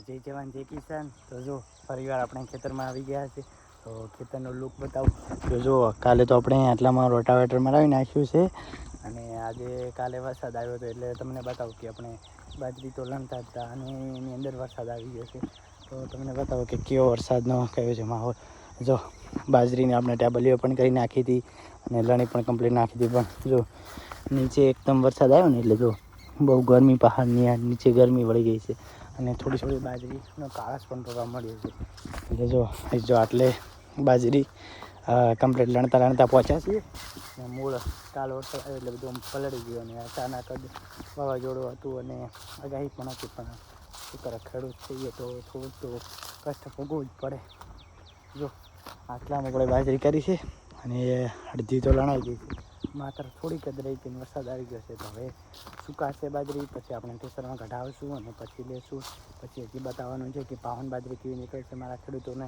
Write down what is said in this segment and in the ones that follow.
જય જવાન જય કિસાન. તો જો ફરીવાર આપણે ખેતરમાં આવી ગયા છે. તો ખેતરનો લુક બતાવું તો જો કાલે તો આપણે આટલામાં રોટાવેટર મરાવી નાખ્યું છે અને આજે કાલે વરસાદ આવ્યો હતો એટલે તમને બતાવું કે આપણે બાજરી તો લણતા હતા અને એની અંદર વરસાદ આવી ગયો છે. તો તમને બતાવો કે કેવો વરસાદનો કયો છે માહોલ. જો બાજરીને આપણે ટેબલીઓ પણ કરી નાખી હતી અને લણી પણ કમ્પ્લીટ નાખી હતી, પણ જો નીચે એકદમ વરસાદ આવ્યો ને એટલે જો બહુ ગરમી, પહાડની નીચે ગરમી વળી ગઈ છે અને થોડી થોડી બાજરીનો કાળાશ પણ જોવા મળ્યો છે. એટલે જો આટલે બાજરી કમ્પ્લીટ લણતા પહોંચ્યા છીએ અને મૂળ કાલ વરસાદ આવ્યો એટલે બધું પલળી ગયું અને અચાનક જ વાવાઝોડું હતું અને આગાહી પણ હતી, પણ શું કરે ખેડૂત થઈએ તો થોડુંક તો કષ્ટ ભોગવવું જ પડે. જો આટલામાં આપણે બાજરી કરી છે અને અડધી તો લણાઈ ગઈ છે, માત્ર થોડીક જ રહી હતી. વરસાદ આવી ગયો છે તો હવે સુકાશે બાજરી, પછી આપણે ટેસરમાં કઢાવશું અને પછી લેશું. પછી હજી બતાવવાનું છે કે પાવન બાજરી કેવી નીકળે છે મારા ખેડૂતોને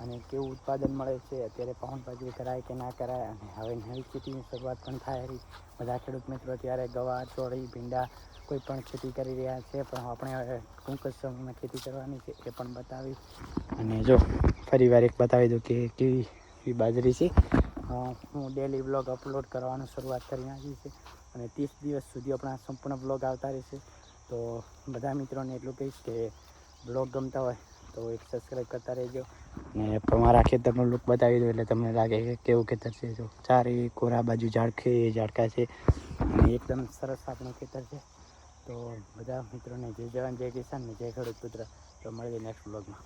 અને કેવું ઉત્પાદન મળે છે. અત્યારે પાવન બાજરી કરાય કે ના કરાય, અને હવે નવી ખેતીની શરૂઆત પણ થાય રહી. બધા ખેડૂત મિત્રો અત્યારે ગવાર, ચોળી, ભીંડા કોઈ પણ ખેતી કરી રહ્યા છે, પણ આપણે હવે ટૂંક જ સમયમાં ખેતી કરવાની છે એ પણ બતાવી. અને જો ફરી વાર એક બતાવી દઉં કે કેવી બાજરી છે. હું ડેલી બ્લોગ અપલોડ કરવાનું શરૂઆત કરી નાખી છે અને 30 દિવસ સુધી આપણા સંપૂર્ણ બ્લોગ આવતા રહેશે. તો બધા મિત્રોને એટલું કહીશ કે બ્લોગ ગમતા હોય તો એક સબસ્ક્રાઈબ કરતા રહેજો અને તમારા ખેતરનો લુક બતાવી દો એટલે તમને લાગે કે કેવું ખેતર છે. જો ચારે કોરા બાજુ ઝાડકા છે અને એકદમ સરસ આપણું ખેતર છે. તો બધા મિત્રોને જય જવાન જય કિસાન ને જય ખેડૂત પુત્ર. તો મળીએ નેક્સ્ટ બ્લોગમાં.